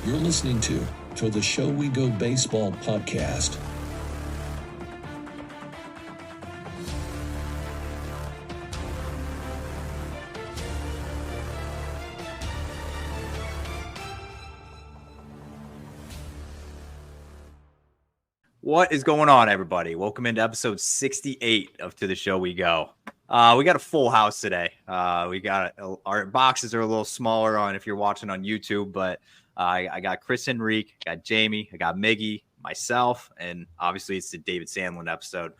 You're listening to the Show We Go Baseball podcast. What is going on, everybody? Welcome into episode 68 of To The Show We Go. We got a full house today. We got our boxes are a little smaller on if you're watching on YouTube, but I got Chris Enrique, I got Jamie, I got Miggy, myself, and obviously it's the David Sandlin episode.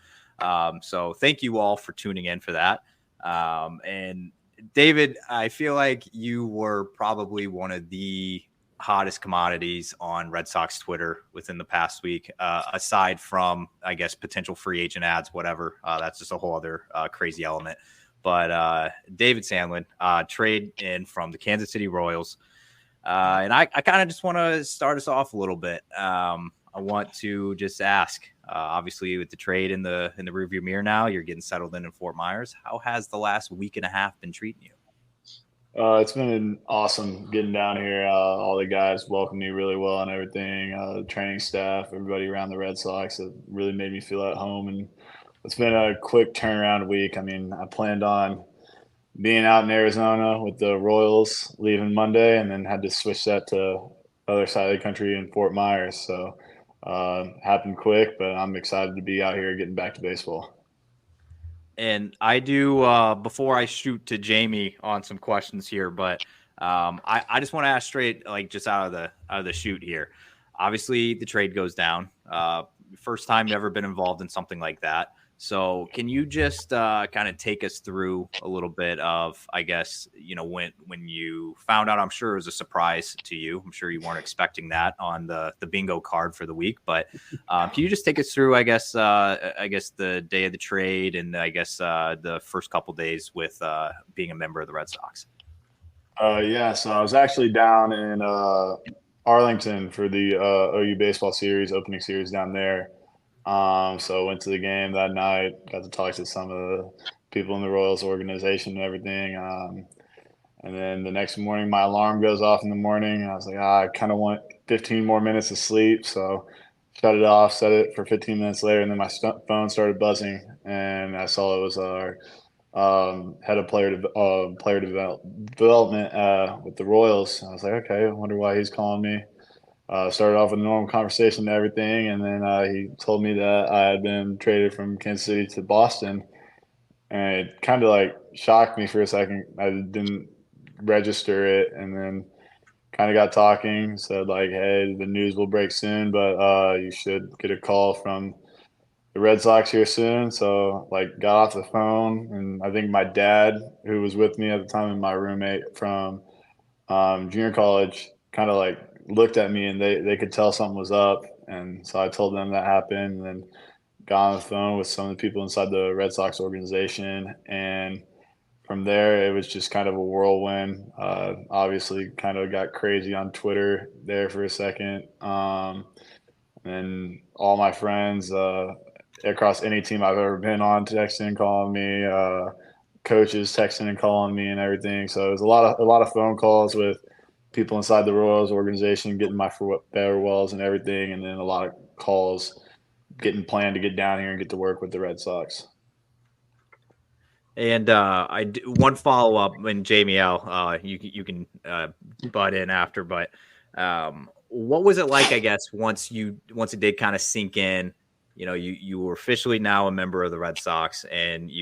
So thank you all for tuning in for that. And David, I feel like you were probably one of the hottest commodities on Red Sox Twitter within the past week, aside from, I guess, potential free agent ads, whatever. That's just a whole other crazy element. But David Sandlin, trade in from the Kansas City Royals. And I kind of just want to start us off a little bit. I want to just ask, obviously with the trade in the rearview mirror now, you're getting settled in Fort Myers. How has the last week and a half been treating you? It's been awesome getting down here. All the guys welcomed me really well and everything. The training staff, everybody around the Red Sox, it really made me feel at home. And it's been a quick turnaround week. I mean, I planned on being out in Arizona with the Royals leaving Monday, and then had to switch that to the other side of the country in Fort Myers. So happened quick, but I'm excited to be out here getting back to baseball. And I do, before I shoot to Jamie on some questions here, but I just want to ask straight, like just out of the shoot here. Obviously, the trade goes down. First time you've ever been involved in something like that. So can you just kind of take us through a little bit of, I guess, you know, when you found out? I'm sure it was a surprise to you. I'm sure you weren't expecting that on the bingo card for the week. But can you just take us through, I guess the day of the trade and I guess the first couple days with being a member of the Red Sox? Yeah, so I was actually down in Arlington for the OU baseball series, opening series down there. So I went to the game that night, got to talk to some of the people in the Royals organization and everything. And then the next morning, my alarm goes off in the morning. I was like, I kind of want 15 more minutes of sleep. So shut it off, set it for 15 minutes later. And then my phone started buzzing, and I saw it was our head of player development with the Royals. I was like, okay, I wonder why he's calling me. Started off with a normal conversation and everything, and then he told me that I had been traded from Kansas City to Boston, and it kind of like shocked me for a second. I didn't register it, and then kind of got talking, said like, hey, the news will break soon, but you should get a call from the Red Sox here soon. So like got off the phone, and I think my dad, who was with me at the time, and my roommate from junior college, kind of like looked at me, and they could tell something was up. And so I told them that happened, and then got on the phone with some of the people inside the Red Sox organization. And from there, it was just kind of a whirlwind. Obviously, kind of got crazy on Twitter there for a second. And all my friends across any team I've ever been on texting and calling me, coaches texting and calling me and everything. So it was a lot of phone calls with people inside the Royals organization getting my farewells and everything, and then a lot of calls getting planned to get down here and get to work with the Red Sox. And one follow up, and Jamie L, you can butt in after, but what was it like? I guess once it did kind of sink in, you know, you were officially now a member of the Red Sox, and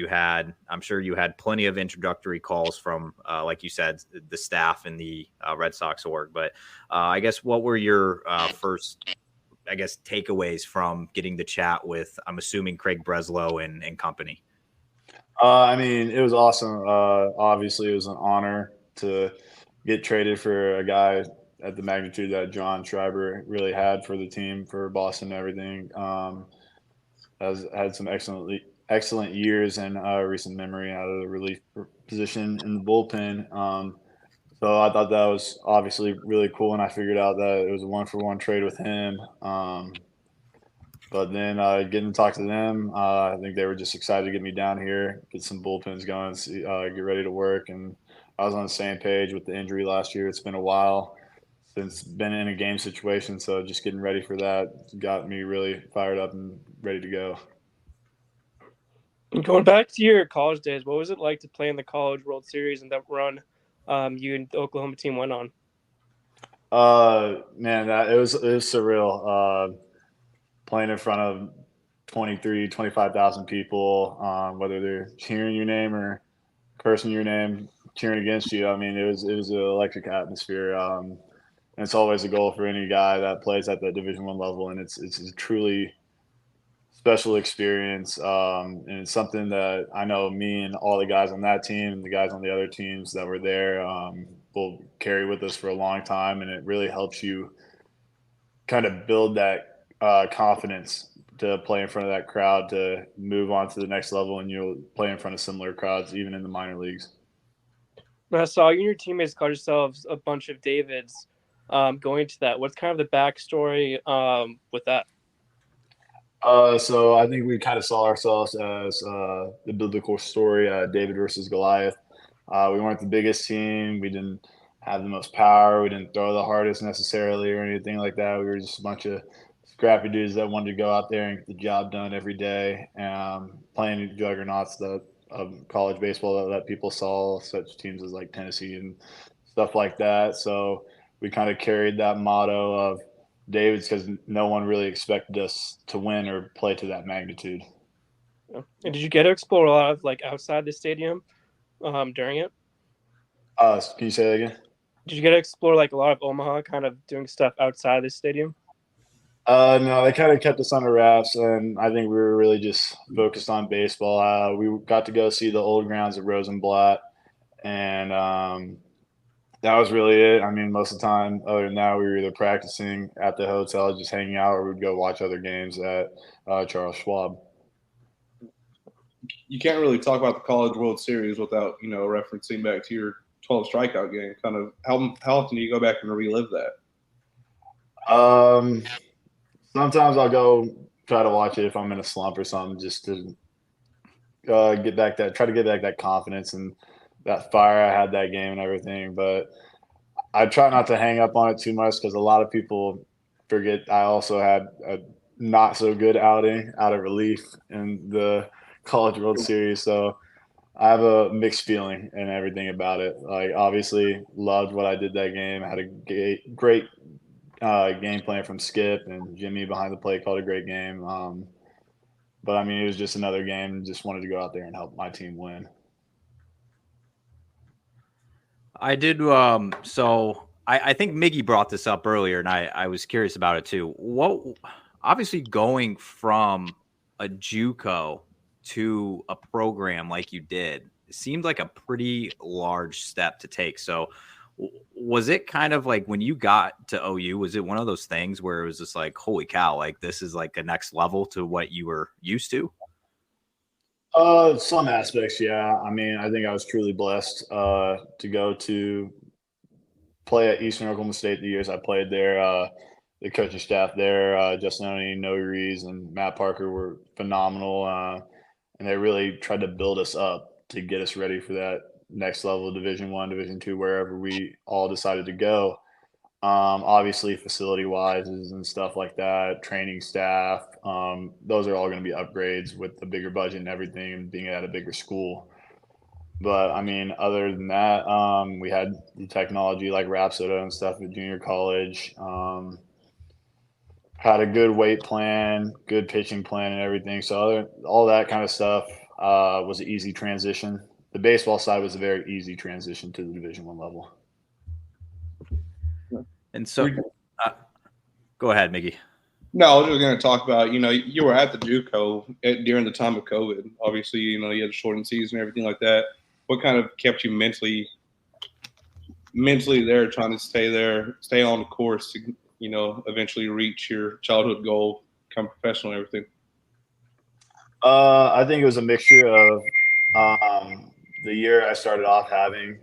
I'm sure you had plenty of introductory calls from, like you said, the staff in the Red Sox org. But I guess what were your first, I guess, takeaways from getting the chat with, I'm assuming, Craig Breslow and company? I mean, it was awesome. Obviously, it was an honor to get traded for a guy at the magnitude that John Schreiber really had for the team, for Boston and everything. Has had some excellent years in recent memory out of the relief position in the bullpen. So I thought that was obviously really cool, and I figured out that it was a 1-for-1 trade with him. But then getting to talk to them, I think they were just excited to get me down here, get some bullpens going, get ready to work. And I was on the same page with the injury last year. It's been a while since been in a game situation. So just getting ready for that got me really fired up and ready to go. And going back to your college days, what was it like to play in the College World Series and that run you and the Oklahoma team went on? Man, that it was surreal. Playing in front of 25,000 people, whether they're cheering your name or cursing your name, cheering against you. I mean, it was an electric atmosphere. And it's always a goal for any guy that plays at the Division One level, and it's a truly special experience. And it's something that I know me and all the guys on that team and the guys on the other teams that were there will carry with us for a long time, and it really helps you kind of build that confidence to play in front of that crowd to move on to the next level, and you'll play in front of similar crowds even in the minor leagues. And I saw you and your teammates called yourselves a bunch of Davids. Going to that, what's kind of the backstory with that? So I think we kind of saw ourselves as the biblical story, David versus Goliath. We weren't the biggest team. We didn't have the most power. We didn't throw the hardest necessarily or anything like that. We were just a bunch of scrappy dudes that wanted to go out there and get the job done every day, playing juggernauts that of college baseball that people saw, such teams as like Tennessee and stuff like that. So we kind of carried that motto of David's because no one really expected us to win or play to that magnitude. And did you get to explore a lot of like outside the stadium during it? Can you say that again? Did you get to explore like a lot of Omaha, kind of doing stuff outside the stadium? No, they kind of kept us under wraps, and I think we were really just focused on baseball. We got to go see the old grounds at Rosenblatt, and that was really it. I mean, most of the time, other than that, we were either practicing at the hotel, just hanging out, or we'd go watch other games at Charles Schwab. You can't really talk about the College World Series without, referencing back to your 12 strikeout game. Kind of how often do you go back and relive that? Sometimes I'll go try to watch it if I'm in a slump or something, just to try to get back that confidence and that fire I had that game and everything. But I try not to hang up on it too much because a lot of people forget I also had a not so good outing out of relief in the College World Series. So I have a mixed feeling and everything about it. Like, obviously loved what I did that game. I had a great game plan from Skip, and Jimmy behind the plate called a great game. But I mean, it was just another game. Just wanted to go out there and help my team win. I did. So I think Miggy brought this up earlier, and I was curious about it too. Obviously going from a JUCO to a program like you did, it seemed like a pretty large step to take. So was it kind of like when you got to OU, was it one of those things where it was just like, holy cow, like this is like a next level to what you were used to? Some aspects, yeah. I mean, I think I was truly blessed to go to play at Eastern Oklahoma State the years I played there. The coaching staff there, Justin Oney, Noe Rees, and Matt Parker were phenomenal, and they really tried to build us up to get us ready for that next level, Division One, Division Two, wherever we all decided to go. Obviously, facility wise and stuff like that, training staff, those are all going to be upgrades with the bigger budget and everything, and being at a bigger school. But I mean, other than that, we had the technology like Rapsodo and stuff at junior college. Had a good weight plan, good pitching plan, and everything. So all that kind of stuff was an easy transition. The baseball side was a very easy transition to the Division One level. And so, go ahead, Miggy. No, I was just going to talk about, you were at the JUCO during the time of COVID. Obviously, you had a shortened season and everything like that. What kind of kept you mentally there, trying to stay on the course to, eventually reach your childhood goal, become professional and everything? I think it was a mixture of the year I started off having.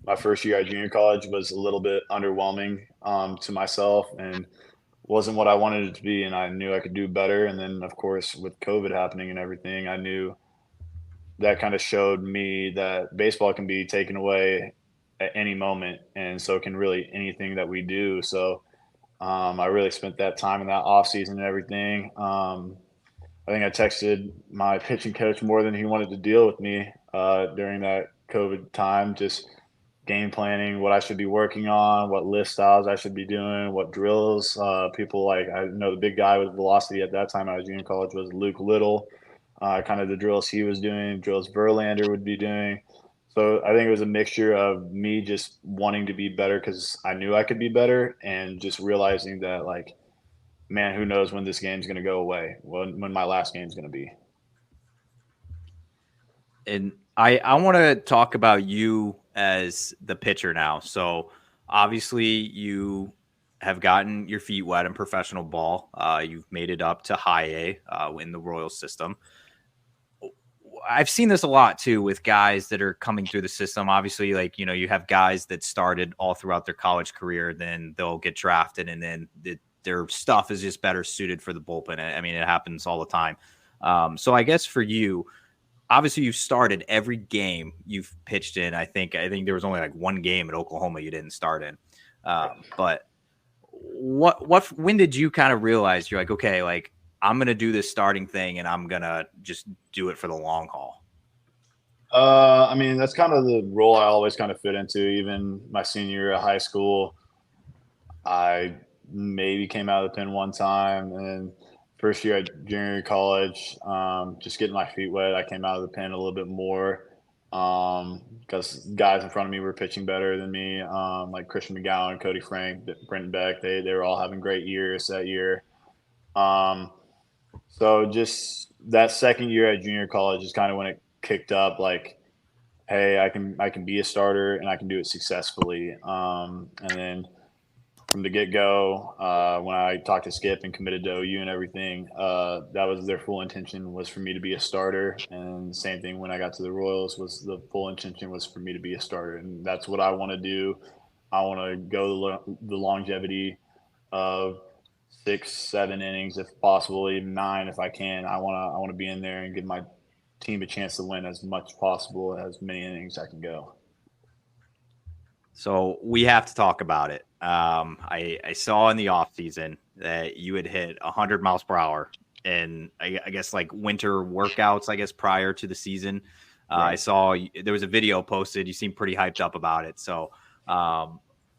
My first year at junior college was a little bit underwhelming to myself and wasn't what I wanted it to be, and I knew I could do better. And then, of course, with COVID happening and everything, I knew that kind of showed me that baseball can be taken away at any moment, and so can really anything that we do. So I really spent that time in that off season and everything. I think I texted my pitching coach more than he wanted to deal with me during that COVID time, just game planning, what I should be working on, what lift styles I should be doing, what drills. People like, I know the big guy with velocity at that time I was junior college was Luke Little, kind of the drills he was doing, drills Verlander would be doing. So I think it was a mixture of me just wanting to be better because I knew I could be better, and just realizing that, like, man, who knows when this game's going to go away, when my last game's going to be. And I want to talk about you as the pitcher now. So obviously you have gotten your feet wet in professional ball. You've made it up to high A in the Royal system. I've seen this a lot too with guys that are coming through the system. Obviously, like, you know, you have guys that started all throughout their college career, then they'll get drafted, and then their stuff is just better suited for the bullpen. I mean, it happens all the time. So I guess for you, obviously you've started every game you've pitched in. I think there was only like one game at Oklahoma you didn't start in. But when did you kind of realize you're like, okay, like, I'm going to do this starting thing and I'm going to just do it for the long haul? I mean, that's kind of the role I always kind of fit into. Even my senior year of high school, I maybe came out of the pen one time, and first year at junior college, just getting my feet wet, I came out of the pen a little bit more because guys in front of me were pitching better than me, like Christian McGowan, Cody Frank, Brenton Beck. They were all having great years that year. So just that second year at junior college is kind of when it kicked up, like, hey, I can be a starter and I can do it successfully. And then from the get-go, when I talked to Skip and committed to OU and everything, that was their full intention, was for me to be a starter. And same thing when I got to the Royals, was the full intention was for me to be a starter. And that's what I want to do. I want to go the longevity of 6, 7 innings, if possible, even 9 if I can. I want to be in there and give my team a chance to win as much possible, as many innings I can go. So we have to talk about it. I saw in the offseason that you had hit 100 miles per hour in, I guess, like winter workouts, I guess, prior to the season. Right. I saw there was a video posted. You seemed pretty hyped up about it. So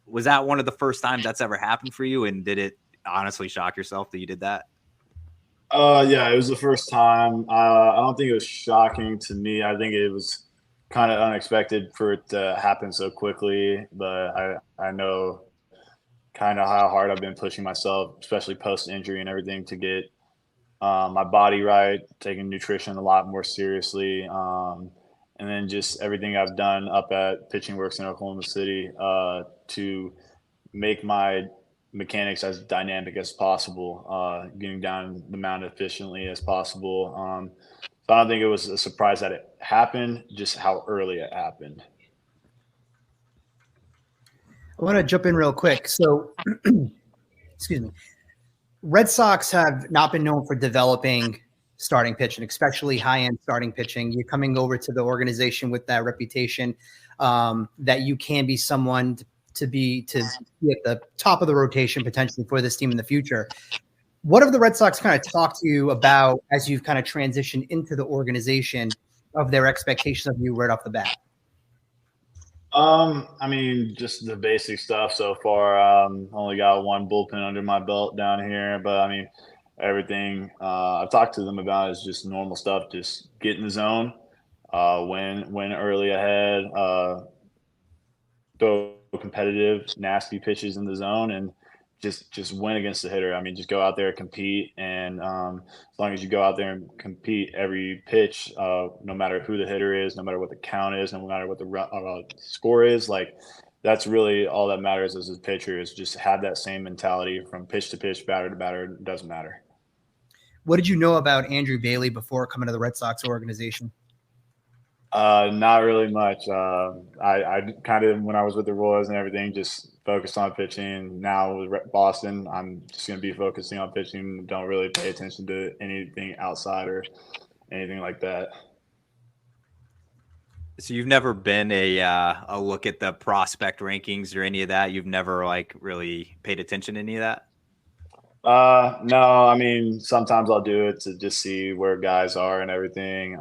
was that one of the first times that's ever happened for you? And did it honestly shock yourself that you did that? Yeah, it was the first time. I don't think it was shocking to me. I think it was kind of unexpected for it to happen so quickly, but I know kind of how hard I've been pushing myself, especially post-injury and everything, to get my body right, taking nutrition a lot more seriously, and then just everything I've done up at Pitching Works in Oklahoma City to make my mechanics as dynamic as possible, getting down the mound efficiently as possible. So I don't think it was a surprise that it happened, just how early it happened. I want to jump in real quick. So, excuse me. Red Sox have not been known for developing starting pitching, especially high-end starting pitching. You're coming over to the organization with that reputation that you can be someone to be at the top of the rotation potentially for this team in the future. What have the Red Sox kind of talked to you about as you've kind of transitioned into the organization, of their expectations of you right off the bat? I mean, just the basic stuff so far. Only got one bullpen under my belt down here, but I mean, everything I've talked to them about is just normal stuff. Just get in the zone, win early ahead, throw competitive, nasty pitches in the zone, and just win against the hitter. I mean, just go out there, compete, and as long as you go out there and compete every pitch, no matter who the hitter is, no matter what the count is, no matter what the score is, like, that's really all that matters as a pitcher, is just have that same mentality from pitch to pitch, batter to batter. It doesn't matter. What did you know about Andrew Bailey before coming to the Red Sox organization? Not really much. I kind of, when I was with the Royals and everything, just focused on pitching. Now with Boston, I'm just going to be focusing on pitching. Don't really pay attention to anything outside or anything like that. So you've never been a look at the prospect rankings or any of that? You've never like really paid attention to any of that? No, I mean, sometimes I'll do it to just see where guys are and everything.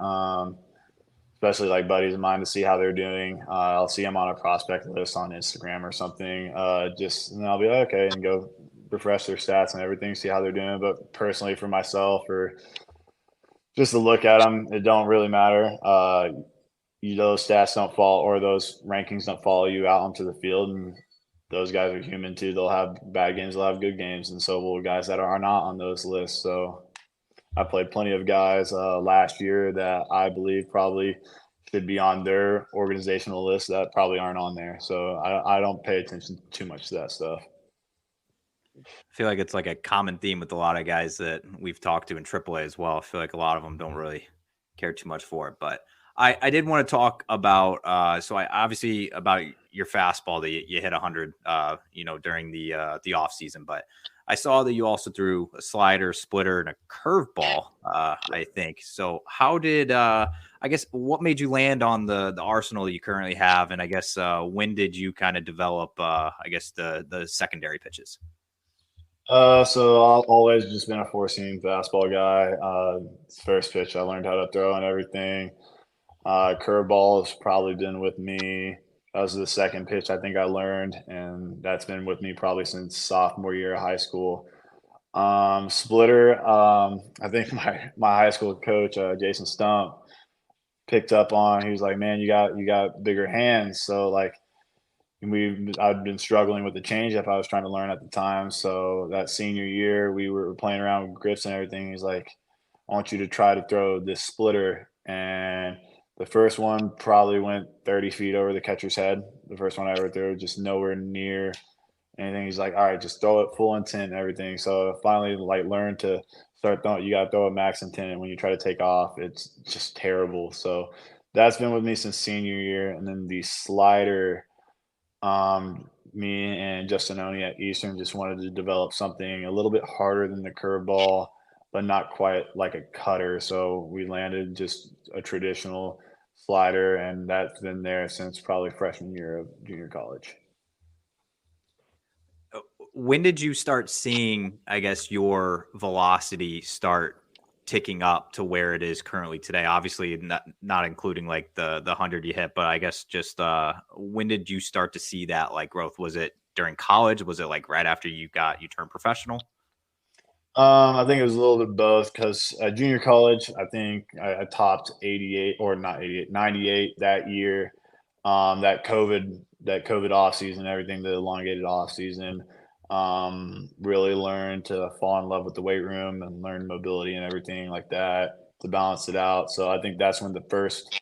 Especially like buddies of mine to see how they're doing. I'll see them on a prospect list on Instagram or something. And I'll be like, okay, and go refresh their stats and everything, see how they're doing. But personally, for myself, or just to look at them, it don't really matter. Those stats don't fall, or those rankings don't follow you out onto the field, and those guys are human too. They'll have bad games, they'll have good games, and so will guys that are not on those lists. So I played plenty of guys last year that I believe probably should be on their organizational list that probably aren't on there. So I don't pay attention too much to that stuff. I feel like it's like a common theme with a lot of guys that we've talked to in AAA as well. I feel like a lot of them don't really care too much for it. But I did want to talk about obviously about your fastball that you hit 100 during the off season, but I saw that you also threw a slider, splitter, and a curveball, I think. So how did what made you land on the arsenal that you currently have? And I guess when did you kind of develop the secondary pitches? So I've always just been a four-seam fastball guy. First pitch, I learned how to throw and everything. Curveball has probably been with me. That was the second pitch I think I learned, and that's been with me probably since sophomore year of high school. Splitter, I think my high school coach, Jason Stump, picked up on. He was like, "Man, you got bigger hands." So like I'd been struggling with the changeup I was trying to learn at the time. So that senior year, we were playing around with grips and everything. He's like, "I want you to try to throw this splitter." And the first one probably went 30 feet over the catcher's head. The first one I ever threw, just nowhere near anything. He's like, "All right, just throw it full intent and everything." So I finally like learned to start throwing. You got to throw it max intent, and when you try to take off, it's just terrible. So that's been with me since senior year. And then the slider, me and Justin Oni at Eastern just wanted to develop something a little bit harder than the curveball, but not quite like a cutter. So we landed just a traditional slider, and that's been there since probably freshman year of junior college. When did you start seeing, I guess, your velocity start ticking up to where it is currently today? Obviously not including like the 100 you hit, but I guess just when did you start to see that like growth? Was it during college? Was it like right after you turned professional? I think it was a little bit both, because at junior college, I think I topped 88, or not 88, 98 that year. That COVID off season, everything, the elongated off season, really learned to fall in love with the weight room and learn mobility and everything like that to balance it out. So I think that's when the first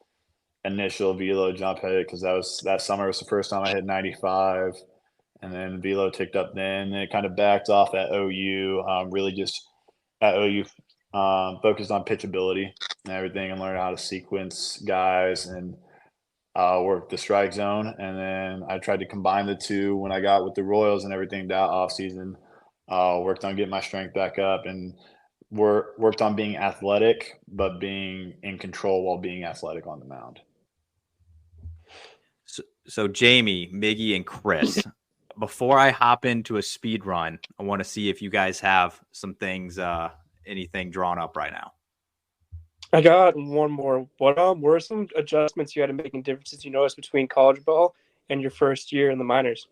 initial velo jump hit, because that summer was the first time I hit 95. And then velo ticked up then it kind of backed off at OU. Really just at OU, focused on pitchability and everything, and learned how to sequence guys and work the strike zone. And then I tried to combine the two when I got with the Royals and everything that off season. Worked on getting my strength back up, and worked on being athletic, but being in control while being athletic on the mound. So Jamie, Miggy, and Chris, before I hop into a speed run, I want to see if you guys have some things, anything drawn up right now. I got one more. What were some adjustments you had to make and differences you noticed between college ball and your first year in the minors?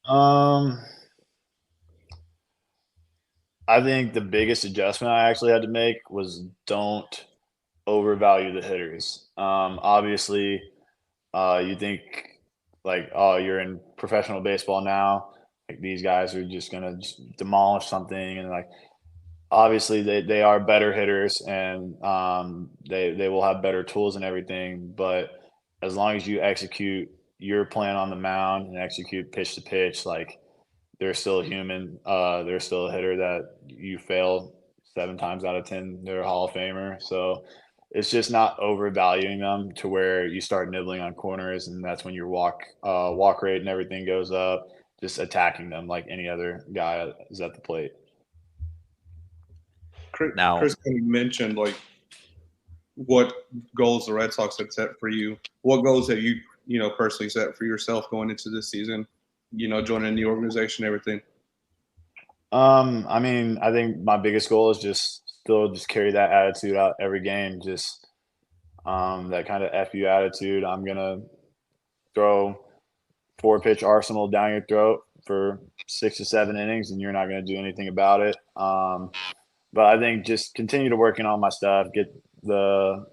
I think the biggest adjustment I actually had to make was don't overvalue the hitters. Obviously, you think like, oh, you're in professional baseball now, like these guys are just gonna demolish something, and like obviously they are better hitters, and they will have better tools and everything. But as long as you execute your plan on the mound and execute pitch to pitch, like they're still human. They're still a hitter that you fail 7 times out of 10. They're a Hall of Famer. So it's just not overvaluing them to where you start nibbling on corners, and that's when your walk rate and everything goes up. Just attacking them like any other guy is at the plate. Chris Now, kind of mentioned like what goals the Red Sox had set for you. What goals have you, personally set for yourself going into this season? Joining the organization, everything. I mean, I think my biggest goal is just carry that attitude out every game. Just that kind of F you attitude. I'm gonna throw 4-pitch arsenal down your throat for 6 to 7 innings, and you're not gonna do anything about it. But I think just continue to working on my stuff, get the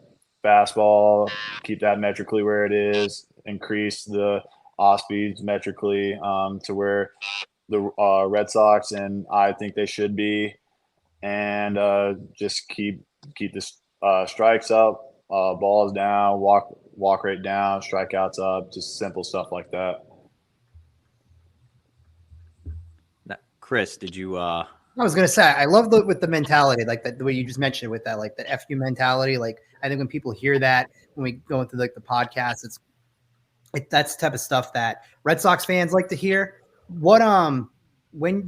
fastball, keep that metrically where it is, increase the off speeds metrically to where the Red Sox and I think they should be, and just keep the strikes up, balls down, walk rate down, strikeouts up, just simple stuff like that. Chris, did you? I was gonna say I love with the mentality, like that the way you just mentioned with that, like the FU mentality. Like I think when people hear that when we go into like the podcast, that's the type of stuff that Red Sox fans like to hear. What when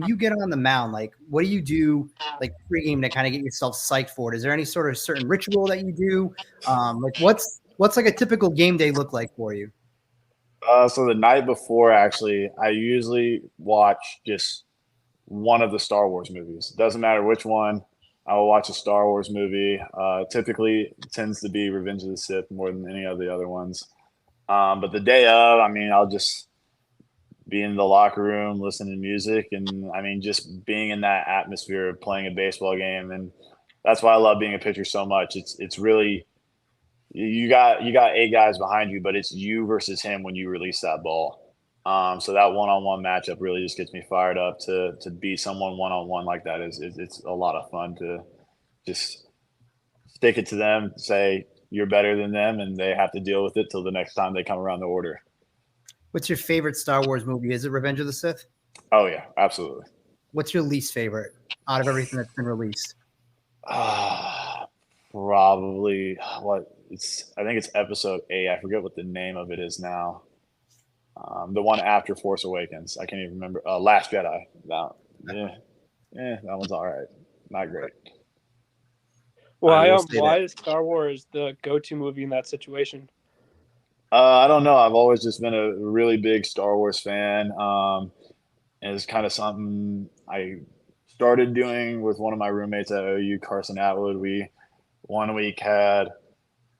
you get on the mound, like what do you do like pregame to kind of get yourself psyched for it? Is there any sort of certain ritual that you do? Like what's like a typical game day look like for you? So the night before, actually, I usually watch just one of the Star Wars movies. Doesn't matter which one. I will watch a Star Wars movie. Typically, it tends to be Revenge of the Sith more than any of the other ones. But the day of, I mean, I'll just be in the locker room, listening to music, and I mean, just being in that atmosphere of playing a baseball game. And that's why I love being a pitcher so much. It's really you got 8 guys behind you, but it's you versus him when you release that ball. So that one-on-one matchup really just gets me fired up to be someone one-on-one like that. It's a lot of fun to just stick it to them, say you're better than them, and they have to deal with it till the next time they come around the order. What's your favorite Star Wars movie? Is it Revenge of the Sith? Oh yeah, absolutely. What's your least favorite out of everything that's been released? Probably I think it's episode 8. I forget what the name of it is now. The one after Force Awakens. I can't even remember. Last Jedi. That one's all right. Not great. Why is Star Wars the go-to movie in that situation? I don't know. I've always just been a really big Star Wars fan. And it's kind of something I started doing with one of my roommates at OU, Carson Atwood. We one week had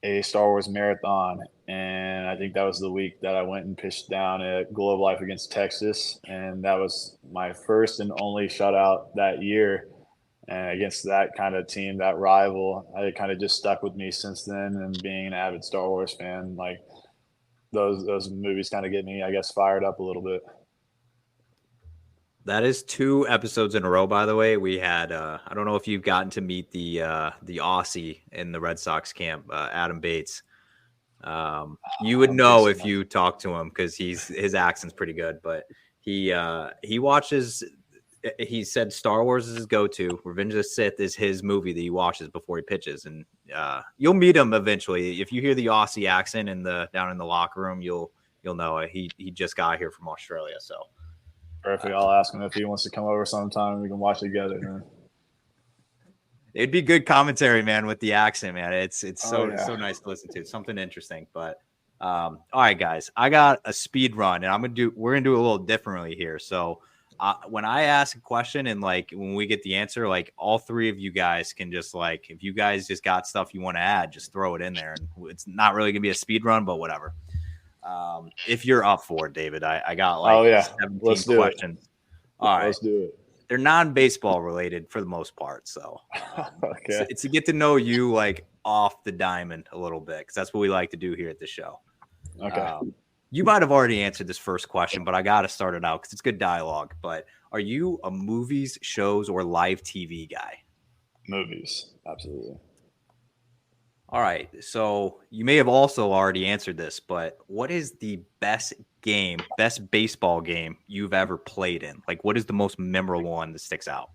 a Star Wars marathon, and I think that was the week that I went and pitched down at Globe Life against Texas, and that was my first and only shutout that year. And against that kind of team, that rival, it kind of just stuck with me since then. And being an avid Star Wars fan, like those movies kind of get me, I guess, fired up a little bit. That is 2 episodes in a row, by the way. We had I don't know if you've gotten to meet the Aussie in the Red Sox camp, Adam Bates. You would know if you talk to him because his accent's pretty good. But he watches. He said Star Wars is his go-to. Revenge of the Sith is his movie that he watches before he pitches, and you'll meet him eventually. If you hear the Aussie accent down in the locker room, you'll know it. He just got here from Australia, so. Perfect. I'll ask him if he wants to come over sometime and we can watch together. Man. It'd be good commentary, man, with the accent, man. It's so nice to listen to. It's something interesting. But all right, guys, I got a speed run, and we're gonna do it a little differently here. So when I ask a question and like when we get the answer, like all 3 of you guys can just like if you guys just got stuff you want to add, just throw it in there. And it's not really gonna be a speed run, but whatever. If you're up for it, David, I got like 17 questions. All right. Let's do it. They're non-baseball related for the most part. So okay. It's to get to know you like off the diamond a little bit because that's what we like to do here at the show. Okay. You might have already answered this first question, but I got to start it out because it's good dialogue. But are you a movies, shows, or live TV guy? Movies. Absolutely. All right, so you may have also already answered this, but what is the best baseball game you've ever played in? Like, what is the most memorable one that sticks out?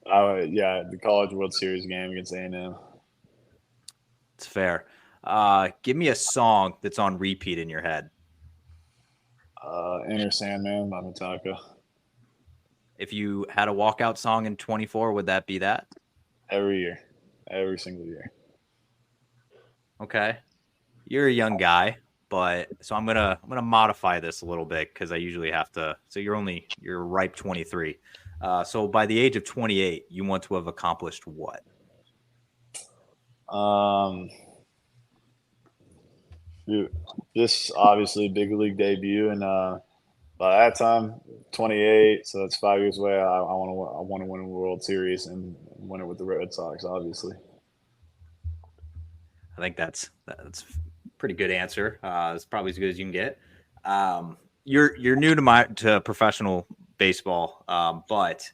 The College World Series game against A&M. It's fair. Give me a song that's on repeat in your head. Enter Sandman by Metallica. If you had a walkout song in 24, would that be that? Every year. Every single year. Okay. You're a young guy, but so I'm gonna modify this a little bit because I usually have to. So you're ripe 23. So by the age of 28, you want to have accomplished what? Dude, this obviously big league debut, and by that time, 28, so that's 5 years away. I want to win a World Series and win it with the Red Sox, obviously. I think that's a pretty good answer. It's probably as good as you can get. You're new to professional baseball, but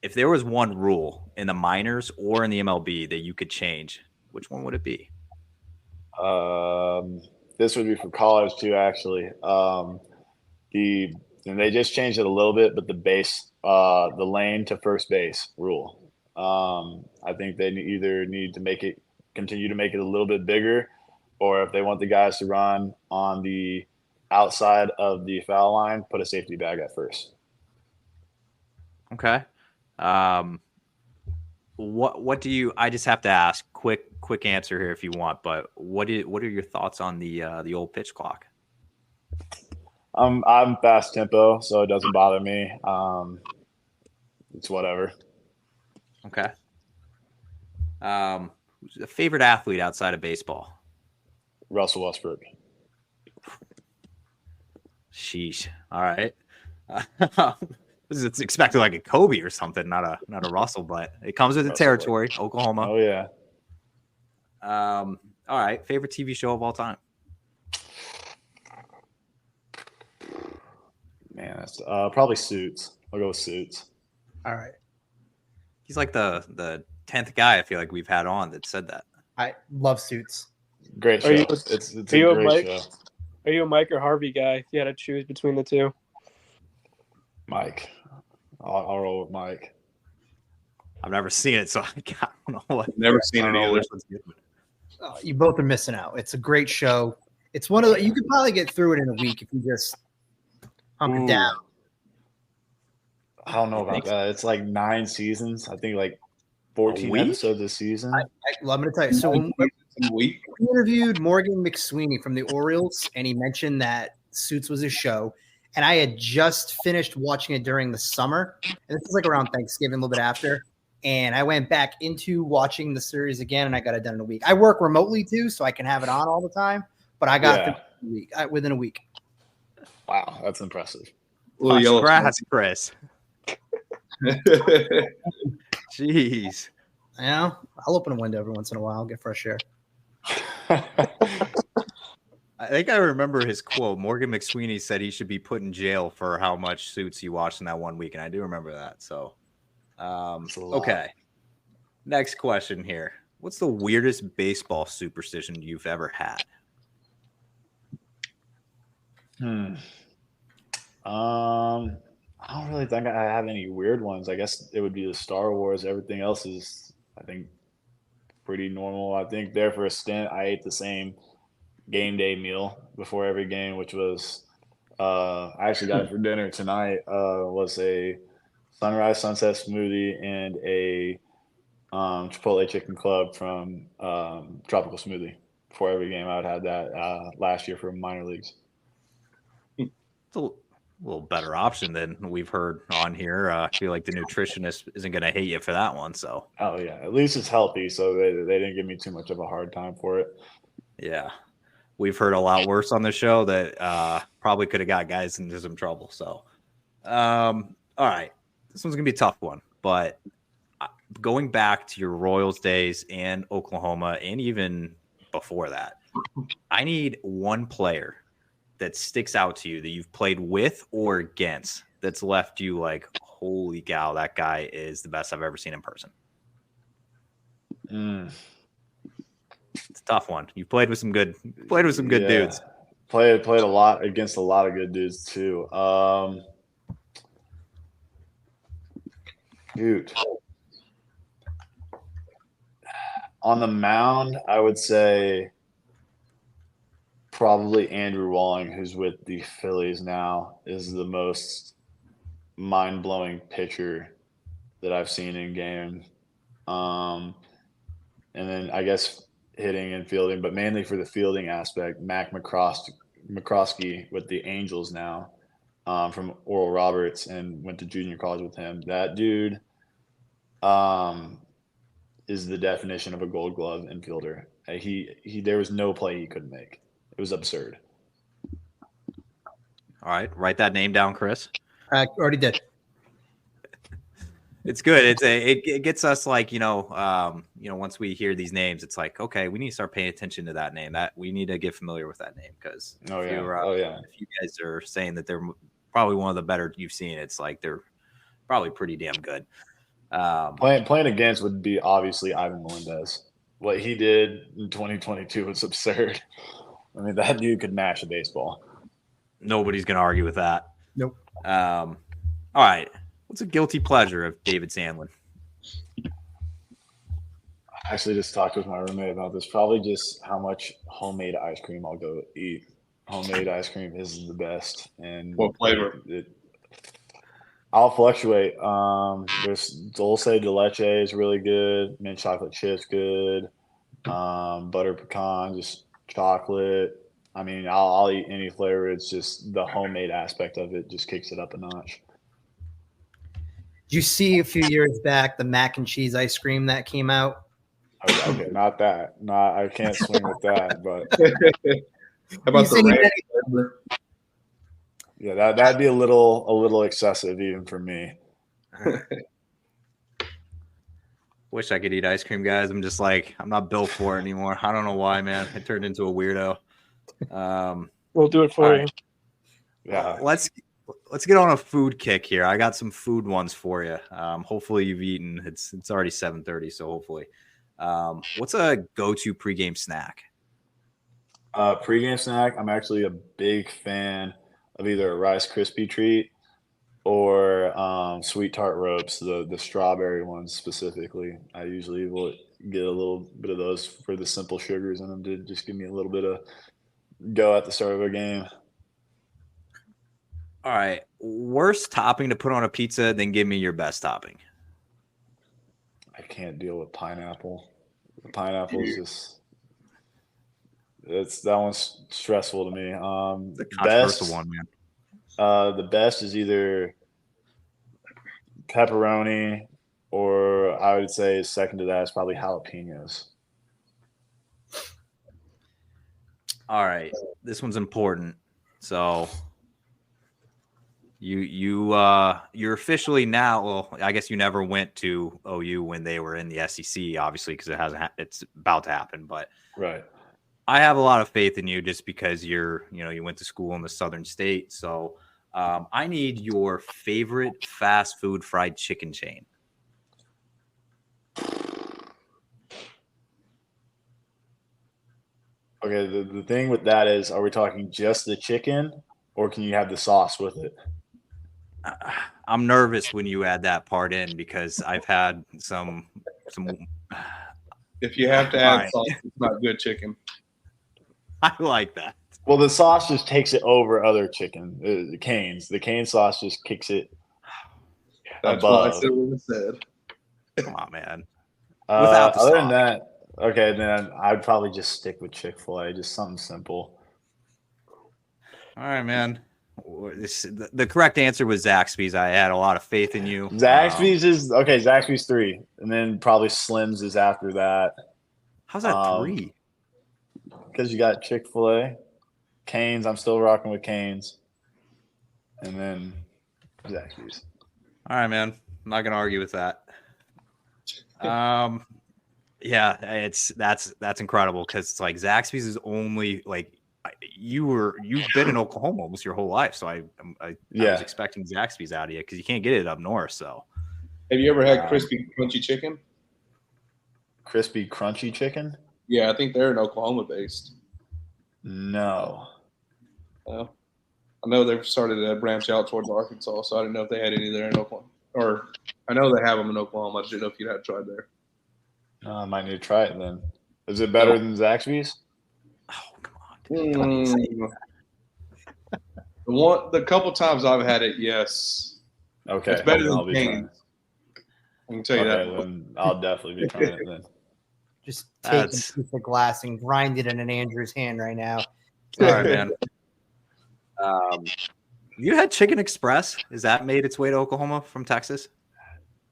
if there was one rule in the minors or in the MLB that you could change, which one would it be? This would be for college too, actually. And they just changed it a little bit, but the lane to first base rule. I think they either need to continue to make it a little bit bigger, or if they want the guys to run on the outside of the foul line, put a safety bag at first. Okay. What do you? I just have to ask. Quick answer here if you want. But what are your thoughts on the old pitch clock? I'm fast tempo, so it doesn't bother me. It's whatever. Okay. Who's a favorite athlete outside of baseball? Russell Westbrook. Sheesh. All right. It's expected like a Kobe or something, not a Russell, but it comes with the territory. Oklahoma. Oh yeah. All right. Favorite TV show of all time? Man, that's probably Suits. I'll go with Suits. All right. He's like the 10th guy I feel like we've had on that said that. I love Suits. Great show. It's a great show. Are you a Mike or Harvey guy? If you had to choose between the two, Mike. I'll roll with Mike. I've never seen it, so I don't know what. Never seen it either. You both are missing out. It's a great show. It's one of the, you could probably get through it in a week if you just hunker down. I don't know about that. It's like 9 seasons. I think like 14 episodes a season. I'm going to tell you. So we interviewed Morgan McSweeney from the Orioles, and he mentioned that Suits was his show. And I had just finished watching it during the summer. And this was like around Thanksgiving, a little bit after. And I went back into watching the series again, and I got it done in a week. I work remotely too, so I can have it on all the time. But I got it within a week. Wow, that's impressive. Congrats, Chris. Jeez. Yeah, I'll open a window every once in a while, get fresh air. I think I remember his quote. Morgan McSweeney said he should be put in jail for how much Suits he watched in that 1 week, and I do remember that. So, okay. Next question here. What's the weirdest baseball superstition you've ever had? I don't really think I have any weird ones. I guess it would be the Star Wars. Everything else is, I think, pretty normal. I think there for a stint, I ate the same game day meal before every game, which was I actually got it for dinner tonight. Was a sunrise sunset smoothie and a Chipotle chicken club from Tropical Smoothie. Before every game, I would have that last year for minor leagues. It's a little better option than we've heard on here. I feel like the nutritionist isn't going to hate you for that one. So, oh yeah, at least it's healthy, so they didn't give me too much of a hard time for it. Yeah, we've heard a lot worse on the show that probably could have got guys into some trouble. So, all right, this one's gonna be a tough one, but going back to your Royals days and Oklahoma, and even before that, I need one player that sticks out to you that you've played with or against that's left you like, holy cow, that guy is the best I've ever seen in person. It's a tough one. You played with some good dudes. Played a lot against a lot of good dudes too. Dude. On the mound, I would say probably Andrew Walling, who's with the Phillies now, is the most mind-blowing pitcher that I've seen in game. And then I guess hitting and fielding, but mainly for the fielding aspect. Mac McCroskey with the Angels now, from Oral Roberts, and went to junior college with him. That dude is the definition of a Gold Glove infielder. He there was no play he couldn't make. It was absurd. All right, write that name down, Chris. I already did. It's good. It gets us like, once we hear these names, it's like, okay, we need to start paying attention to that name. That we need to get familiar with that name, because if you guys are saying that they're probably one of the better you've seen, it's like they're probably pretty damn good. Playing against would be obviously Ivan Melendez. What he did in 2022 was absurd. I mean, that dude could mash a baseball. Nobody's gonna argue with that. Nope. All right. What's a guilty pleasure of David Sandlin? I actually just talked with my roommate about this. Probably just how much homemade ice cream I'll go eat. Homemade ice cream is the best. And what flavor? I'll fluctuate. There's dulce de leche is really good. Mint chocolate chips good. Butter pecan, just chocolate. I mean, I'll eat any flavor. It's just the homemade aspect of it just kicks it up a notch. Did you see a few years back the mac and cheese ice cream that came out? Okay, not that. No, I can't swing with that. But how about the ranch? Yeah, that'd be a little excessive even for me. Wish I could eat ice cream, guys. I'm just like, I'm not built for it anymore. I don't know why, man. I turned into a weirdo. We'll do it for you. Yeah. Let's get on a food kick here. I got some food ones for you. Hopefully you've eaten. It's already 7:30, so hopefully. What's a go-to pregame snack? Pregame snack, I'm actually a big fan of either a Rice Krispie treat or sweet tart ropes, the strawberry ones specifically. I usually will get a little bit of those for the simple sugars in them to just give me a little bit of go at the start of a game. All right. Worst topping to put on a pizza, then give me your best topping. I can't deal with pineapple. The pineapple is just that one's stressful to me. The controversial one, man. The best is either pepperoni, or I would say second to that is probably jalapenos. All right. This one's important. So you're officially now. Well, I guess you never went to OU when they were in the SEC, obviously, because it's about to happen. But right, I have a lot of faith in you just because you went to school in the Southern state. So I need your favorite fast food fried chicken chain. Okay, the thing with that is, are we talking just the chicken, or can you have the sauce with it? I'm nervous when you add that part in because I've had some. If you have to add sauce, it's not good chicken. I like that. Well, the sauce just takes it over other chicken. The Cane's. The Cane sauce just kicks it That's above. what I said what I said. Come on, man. Without the other sauce. than that, okay, then I'd probably just stick with Chick-fil-A, just something simple. All right, man. The correct answer was Zaxby's. I had a lot of faith in you. Zaxby's is okay. Zaxby's 3, and then probably Slim's is after that. How's that 3? Because you got Chick-fil-A, Cane's. I'm still rocking with Cane's, and then Zaxby's. All right, man. I'm not gonna argue with that. Yeah, that's incredible because it's like Zaxby's is only like you've been in Oklahoma almost your whole life, so I was expecting Zaxby's out of you because you can't get it up north. So, have you ever had crispy crunchy chicken? Crispy crunchy chicken? Yeah, I think they're in Oklahoma based. No. Well, I know they've started to branch out towards Arkansas, so I didn't know if they had any there in Oklahoma. Or I know they have them in Oklahoma. I just didn't know if you had tried there. I might need to try it then. Is it better than Zaxby's? Oh, come on. The couple times I've had it, yes. Okay. It's better I'll than be Cane's. I can tell you that. Then I'll definitely be trying it then. Just take a That's piece of glass and grind it in an Andrew's hand right now. all right, man. You had Chicken Express. Is that made its way to Oklahoma from Texas?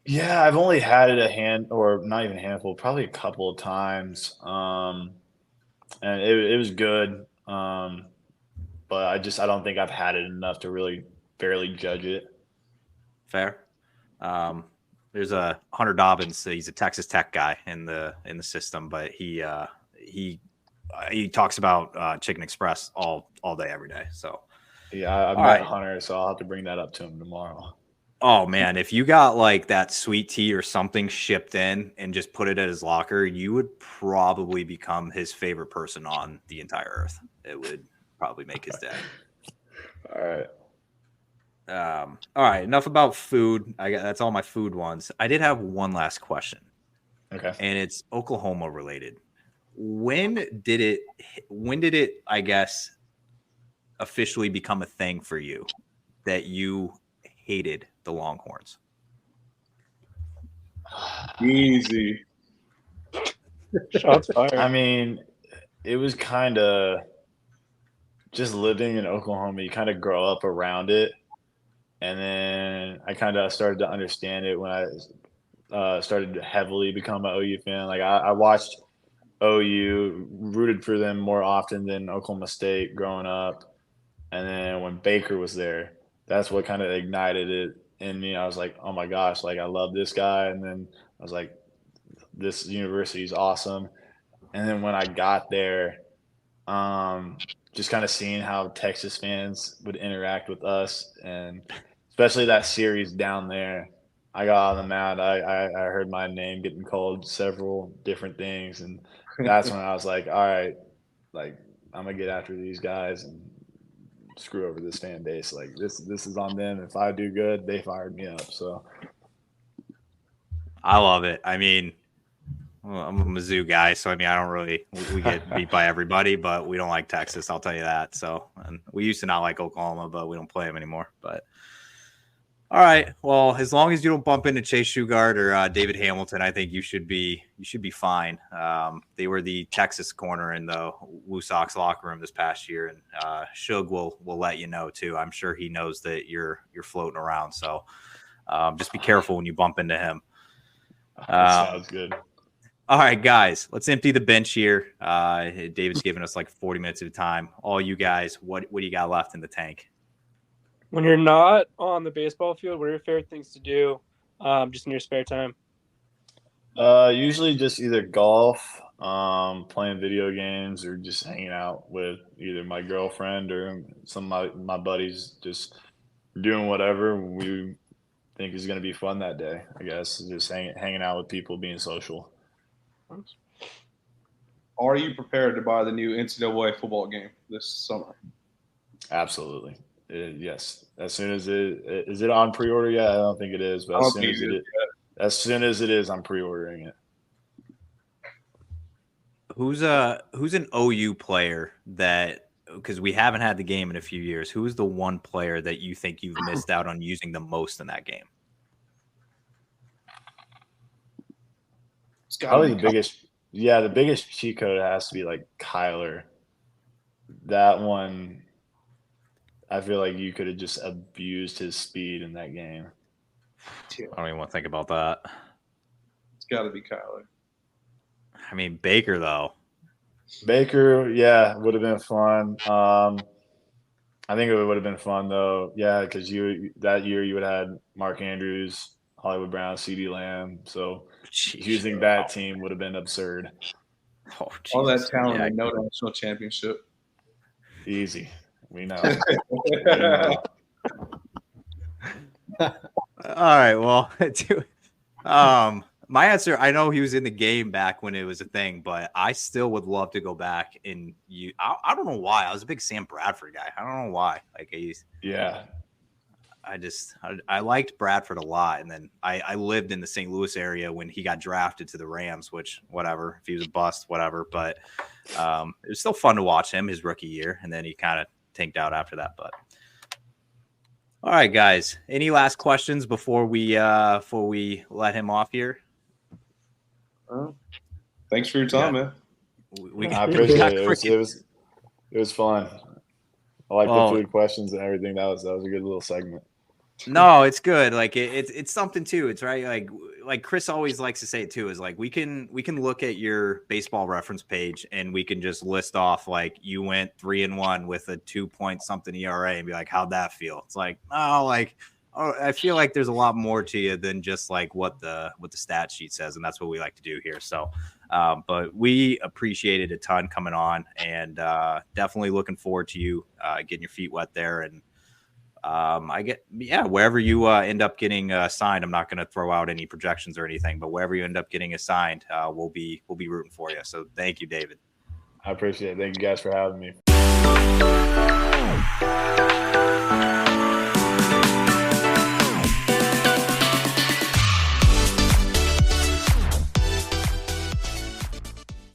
Yeah, I've only had it or not even a handful, probably a couple of times. And it was good. But I don't think I've had it enough to really fairly judge it. Fair. There's a Hunter Dobbins. He's a Texas Tech guy in the system, but he talks about Chicken Express all day, every day. So Yeah, I've met Hunter, so I'll have to bring that up to him tomorrow. Oh man, if you got like that sweet tea or something shipped in and just put it at his locker, you would probably become his favorite person on the entire earth. It would probably make his day. All right. All right. Enough about food. That's all my food ones. I did have one last question. Okay. And it's Oklahoma related. When did it, I guess, officially become a thing for you that you hated the Longhorns? Easy. Shots fired. I mean, it was kind of just living in Oklahoma. You kind of grow up around it. And then I kind of started to understand it when I started to heavily become an OU fan. Like I watched OU, rooted for them more often than Oklahoma State growing up. And then when Baker was there, that's what kind of ignited it in me. I was like, oh my gosh, like I love this guy. And then I was like, this university is awesome. And then when I got there, just kind of seeing how Texas fans would interact with us, and especially that series down there, I got on the mound. I heard my name getting called several different things, and that's when I was like, all right, like I'm gonna get after these guys and screw over this fan base. Like this is on them. If I do good, they fired me up. So I love it. I mean, well, I'm a Mizzou guy, so I mean, I don't really. We get beat by everybody, but we don't like Texas. I'll tell you that. So, and we used to not like Oklahoma, but we don't play them anymore. But all right, well, as long as you don't bump into Chase Shugart or David Hamilton, I think you should be fine. They were the Texas corner in the Woo Sox locker room this past year, and Shug will let you know too. I'm sure he knows that you're floating around. So just be careful when you bump into him. sounds good. All right, guys, let's empty the bench here. David's giving us like 40 minutes at a time. All you guys, what do you got left in the tank? When you're not on the baseball field, what are your favorite things to do just in your spare time? Usually just either golf, playing video games, or just hanging out with either my girlfriend or some of my buddies, just doing whatever we think is going to be fun that day, I guess. Just hanging out with people, being social. Are you prepared to buy the new NCAA football game this summer? Absolutely. Yes. As soon as is it on pre-order yet? I don't think it is, but as soon as it is, I'm pre-ordering it. Who's an OU player that, because we haven't had the game in a few years, who's the one player that you think you've missed out on using the most in that game? Probably the biggest cheat code has to be like Kyler. That one, I feel like you could have just abused his speed in that game. I don't even want to think about that. It's got to be Kyler. I mean, Baker, though. Baker, yeah, would have been fun. I think it would have been fun, though. Yeah, because that year you would have had Mark Andrews, Hollywood Brown, CeeDee Lamb. So using that team would have been absurd. Oh, all that talent and no national championship. Easy. We know. All right. Well, my answer, I know he was in the game back when it was a thing, but I still would love to go back and I don't know why. I was a big Sam Bradford guy. I don't know why. Like I liked Bradford a lot. And then I lived in the St. Louis area when he got drafted to the Rams, which whatever, if he was a bust, whatever. But it was still fun to watch him his rookie year. And then he kind of tanked out after that. But all right, guys, any last questions before we let him off here? Thanks for your time, man. I appreciate it. It was fun. I like the food questions and everything. That was a good little segment. No, it's good. Like it's something too. It's right. Like Chris always likes to say it too, is like we can look at your baseball reference page and we can just list off like you went 3-1 with a 2 something ERA and be like, how'd that feel? It's like, I feel like there's a lot more to you than just like what the stat sheet says, and that's what we like to do here. So but we appreciate it a ton coming on, and definitely looking forward to you getting your feet wet there. And wherever you end up getting signed, I'm not going to throw out any projections or anything, but wherever you end up getting assigned, we'll be rooting for you. So thank you, David. I appreciate it. Thank you guys for having me.